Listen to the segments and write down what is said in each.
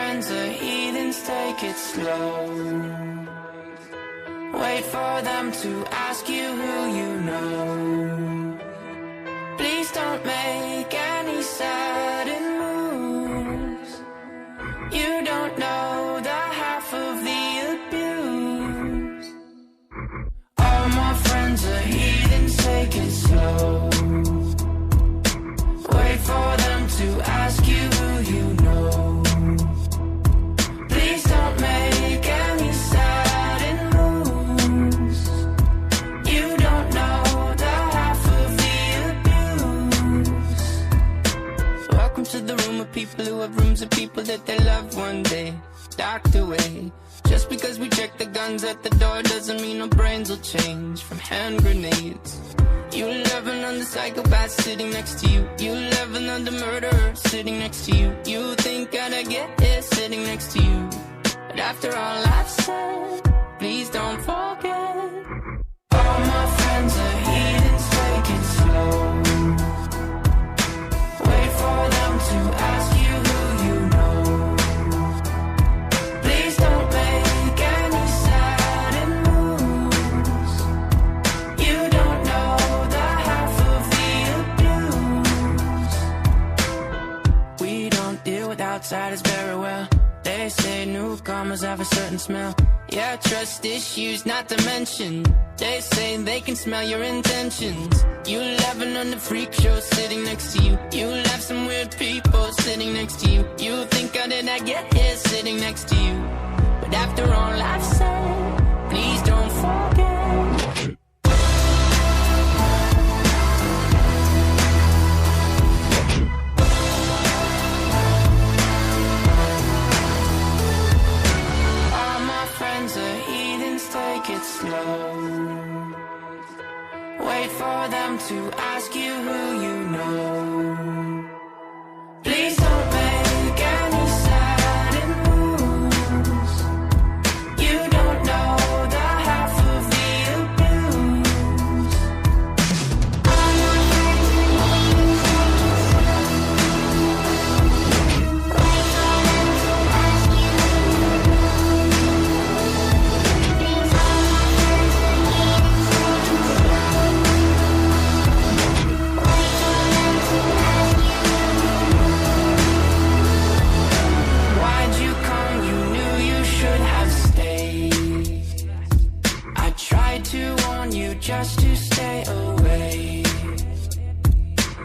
friends are heathens, take it slow. Wait for them to ask you who you know. Please don't make any sudden moves. You don't know the half of the abuse. All my friends are heathens, take it slow. Wait for them to ask you who you know. Please don't make any sudden moves. You don't know the half of the abuse. Welcome to the room of people who have rooms of people that they love one day docked away. Just because we check the guns at the door doesn't mean our brains will change from hand grenades. You love another psychopath sitting next to you. You love another murderer sitting next to you. You think I'd get here sitting next to you. But after all I've said, please don't forget. All my friends are heathens, take it slow. Wait for them to ask you who you know. Please don't make any sudden moves. You don't know the half of the abuse. We don't deal with outsiders very well. They say newcomers have a certain smell. Yeah, trust issues not to mention. They say they can smell your intentions. You laughing on the freak show sitting next to you. You laugh some weird people sitting next to you. You think how did I get here sitting next to you? But after all I've said, please don't forget. Take it slow. Wait for them to ask you who you know. Please don't make any sudden moves. You don't know the half of the abuse. Just to stay away.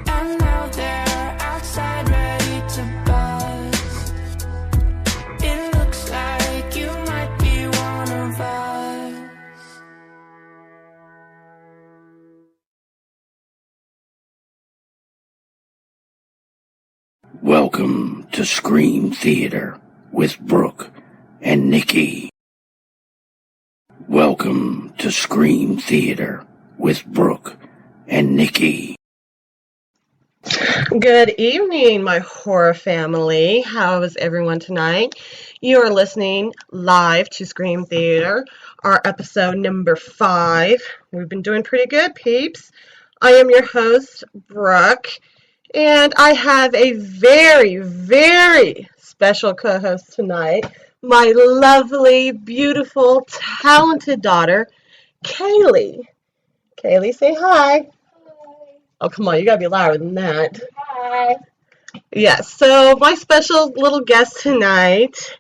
And now they're outside ready to bust. It looks like you might be one of us. Welcome to Scream Theater with Brooke and Nikki. Welcome to Scream Theater with Brooke and Nikki. Good evening, my horror family. How is everyone tonight? You are listening live to Scream Theater, our episode number 5. We've been doing pretty good, peeps. I am your host, Brooke, and I have a very, very special co-host tonight. My lovely, beautiful, talented daughter, Kaylee. Kaylee, say hi. Hi. Oh, come on, you gotta be louder than that. Hi. Yes, so my special little guest tonight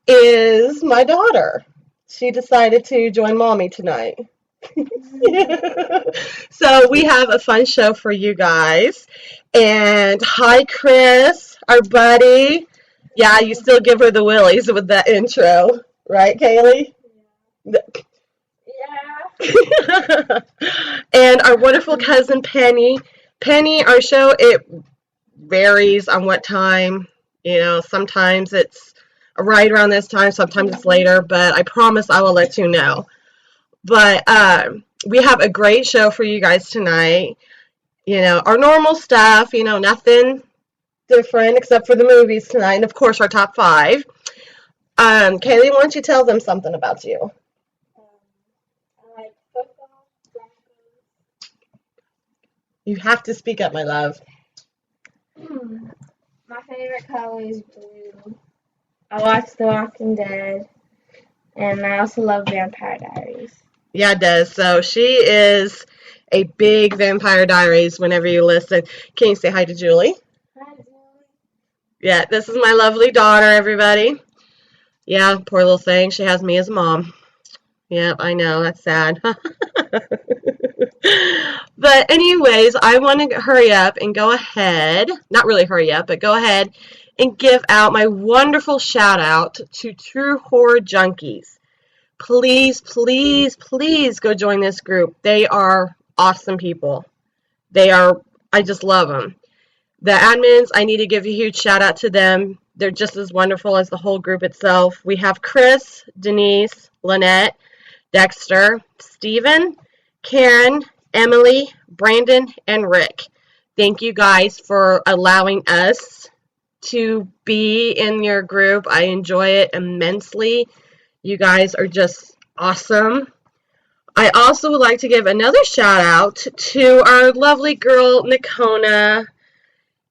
is my daughter. She decided to join mommy tonight. So we have a fun show for you guys. And hi, Chris, our buddy. Yeah, you still give her the willies with that intro, right, Kaylee? Yeah. And our wonderful cousin, Penny. Penny, our show, it varies on what time. You know, sometimes it's right around this time, sometimes it's later, but I promise I will let you know. But we have a great show for you guys tonight. You know, our normal stuff, you know, nothing different except for the movies tonight, and of course our top 5. Kaylee, why don't you tell them something about you? I like football, Broncos. You have to speak up, my love. My favorite color is blue. I watch The Walking Dead, and I also love Vampire Diaries. Yeah, it does. So she is a big Vampire Diaries whenever you listen. Can you say hi to Julie? Hi, Julie. Yeah, this is my lovely daughter, everybody. Yeah, poor little thing. She has me as a mom. Yep, I know. That's sad. But anyways, I want to hurry up and go ahead. Not really hurry up, but go ahead and give out my wonderful shout out to True Horror Junkies. Please, please, please go join this group. They are awesome people. I just love them. The admins, I need to give a huge shout out to them. They're just as wonderful as the whole group itself. We have Chris, Denise, Lynette, Dexter, Steven, Karen, Emily, Brandon, and Rick. Thank you guys for allowing us to be in your group. I enjoy it immensely. You guys are just awesome. I also would like to give another shout out to our lovely girl, Nikona.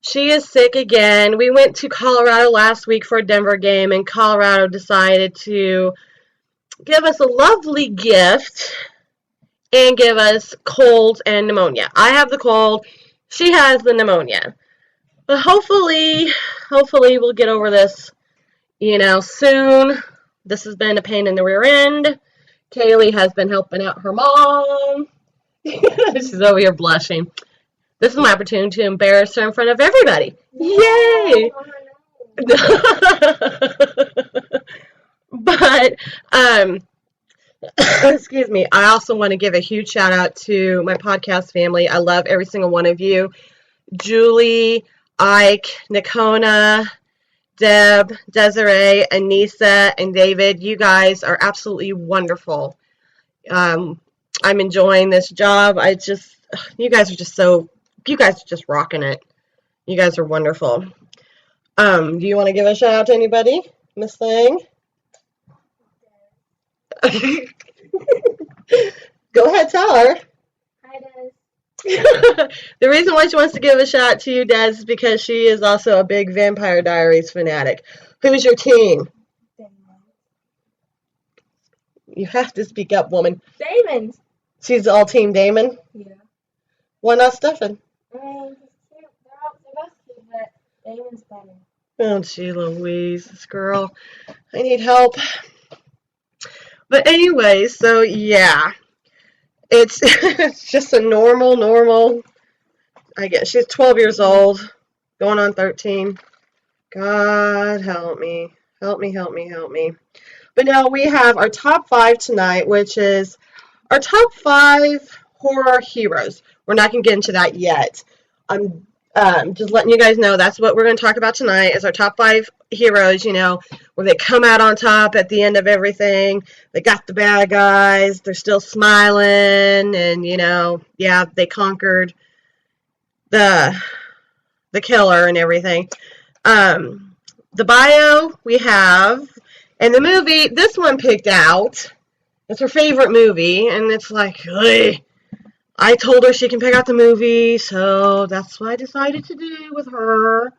She is sick again. We went to Colorado last week for a Denver game, and Colorado decided to give us a lovely gift and give us colds and pneumonia. I have the cold. She has the pneumonia. But hopefully we'll get over this, soon. This has been a pain in the rear end. Kaylee has been helping out her mom. She's over here blushing. This is my opportunity to embarrass her in front of everybody. Yay! But, excuse me, I also want to give a huge shout out to my podcast family. I love every single one of you. Julie, Ike, Nikona, Deb, Desiree, Anissa, and David. You guys are absolutely wonderful. I'm enjoying this job. You guys are just rocking it. You guys are wonderful. Do you want to give a shout out to anybody, Miss Thing? Go ahead, tell her. Hi, Des. The reason why she wants to give a shout out to you, Des, is because she is also a big Vampire Diaries fanatic. Who's your team? You have to speak up, woman. Damon's. She's all Team Damon? Yeah. Why not Stefan? He's cute. They're both cute, but Damon's better. Oh, gee Louise, this girl. I need help. But anyway, so yeah. It's just a normal. I guess she's 12 years old, going on 13. God help me. Help me. But now we have our top 5 tonight, which is our top 5 horror heroes. We're not going to get into that yet. I'm just letting you guys know that's what we're going to talk about tonight is our top 5 heroes, where they come out on top at the end of everything. They got the bad guys. They're still smiling and, they conquered the killer and everything. The bio we have, and the movie, this one picked out. It's her favorite movie, and it's like, ugh. I told her she can pick out the movie, so that's what I decided to do with her.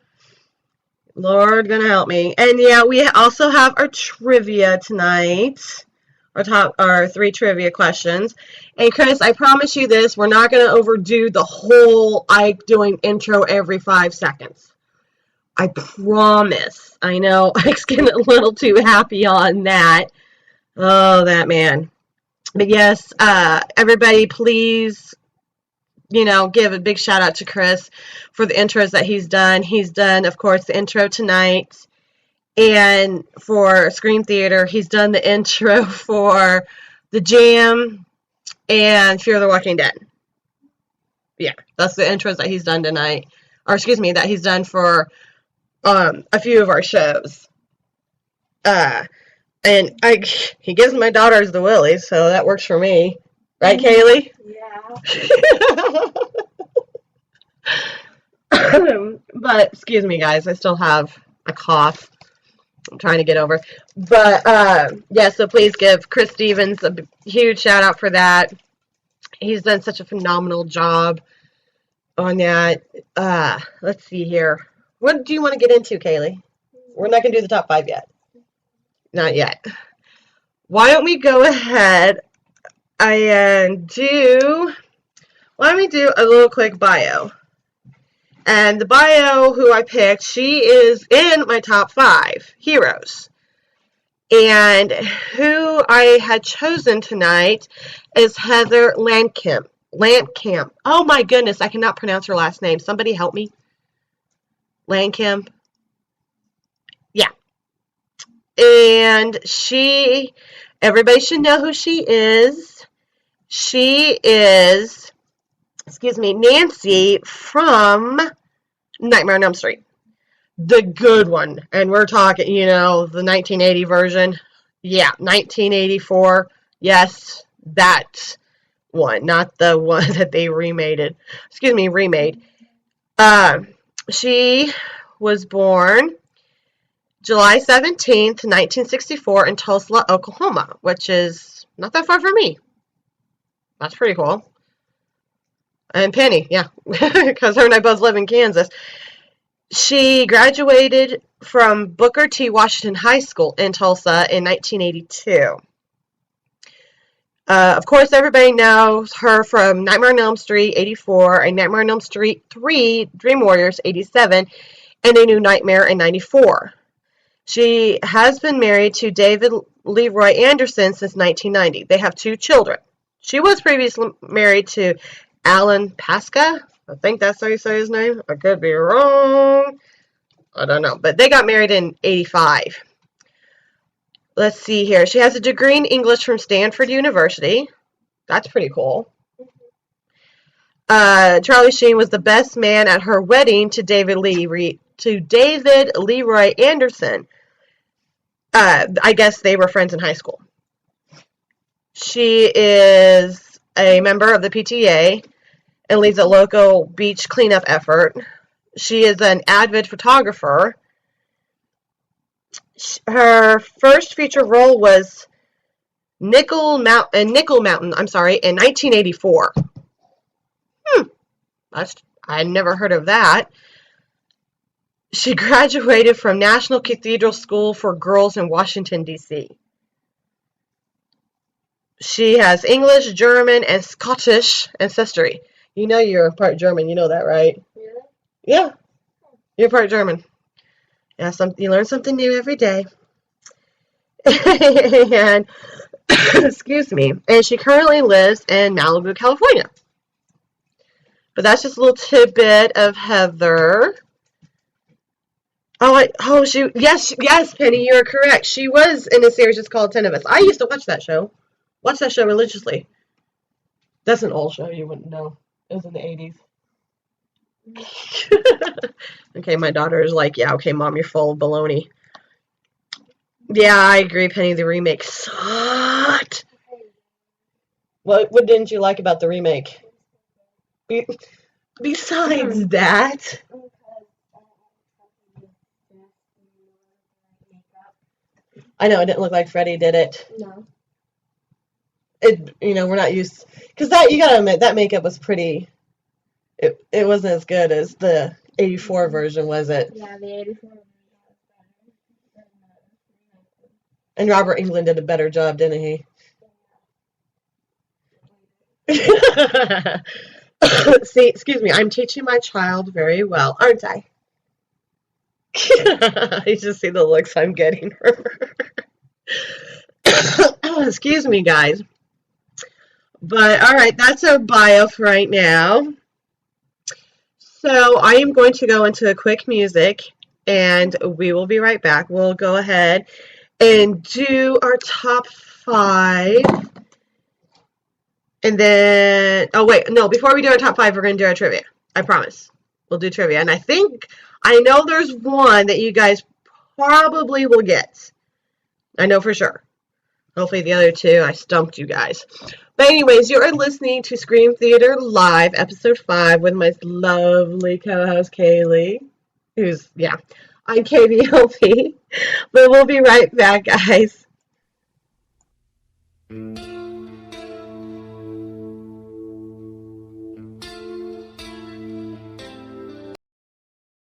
Lord, gonna help me. And yeah, we also have our trivia tonight. Our 3 trivia questions. And Chris, I promise you this, we're not gonna overdo the whole Ike doing intro every 5 seconds. I promise. I know Ike's getting a little too happy on that. Oh, that man. But yes, everybody please, give a big shout out to Chris for the intros that he's done. He's done, of course, the intro tonight. And for Scream Theater, he's done the intro for The Jam and Fear the Walking Dead. Yeah, that's the intros that he's done tonight. Or excuse me, that he's done for a few of our shows. And he gives my daughters the willies, so that works for me. Right, Kaylee? Yeah. But, excuse me, guys. I still have a cough. I'm trying to get over. But, yeah, so please give Chris Stevens a huge shout-out for that. He's done such a phenomenal job on that. Let's see here. What do you want to get into, Kaylee? We're not going to do the top 5 yet. Not yet. Why don't we go ahead and why don't we do a little quick bio? And the bio who I picked, she is in my top 5 heroes. And who I had chosen tonight is Heather Landcamp. Oh my goodness, I cannot pronounce her last name. Somebody help me. Landcamp. Yeah. And everybody should know who she is. She is, Nancy from Nightmare on Elm Street. The good one. And we're talking, the 1980 version. Yeah, 1984. Yes, that one, not the one that they remade. She was born July 17th, 1964 in Tulsa, Oklahoma, which is not that far from me. That's pretty cool. And Penny, yeah, because her and I both live in Kansas. She graduated from Booker T. Washington High School in Tulsa in 1982. Of course, everybody knows her from Nightmare on Elm Street, 84, and Nightmare on Elm Street 3, Dream Warriors, 87, and A New Nightmare in 94. She has been married to David Leroy Anderson since 1990. They have 2 children. She was previously married to Alan Pasca. I think that's how you say his name. I could be wrong. I don't know. But they got married in 85. Let's see here. She has a degree in English from Stanford University. That's pretty cool. Charlie Sheen was the best man at her wedding to David Leroy Anderson. I guess they were friends in high school. She is a member of the PTA and leads a local beach cleanup effort. She is an avid photographer. Her first feature role was Nickel Mountain, in 1984. I never heard of that. She graduated from National Cathedral School for Girls in Washington, D.C. She has English, German, and Scottish ancestry. You know you're part German. You know that, right? Really? Yeah. You're part German. Yeah, you learn something new every day. And excuse me. And she currently lives in Malibu, California. But that's just a little tidbit of Heather. Yes, Penny, you're correct. She was in a series just called 10 of Us. I used to watch that show. Watch that show religiously. That's an old show, you wouldn't know. It was in the 80s. Okay, my daughter is like, yeah, okay, Mom, you're full of baloney. Yeah, I agree, Penny, the remake sucked. What didn't you like about the remake? Besides that... I know, it didn't look like Freddy, did it? No. We're not used... Because that, you gotta admit, that makeup was pretty... It wasn't as good as the 84 version, was it? Yeah, the 84 version was better. And Robert Englund did a better job, didn't he? See, excuse me, I'm teaching my child very well, aren't I? You just see the looks I'm getting her. Excuse me, guys. But, all right, that's our bio for right now. So I am going to go into a quick music, and we will be right back. We'll go ahead and do our top 5. And then, before we do our top 5, we're going to do our trivia. I promise. We'll do trivia. And I know there's one that you guys probably will get. I know for sure. Hopefully the other 2, I stumped you guys. But anyways, you are listening to Scream Theater Live, Episode 5, with my lovely co-host, Kaylee. I'm KVLP. But we'll be right back, guys.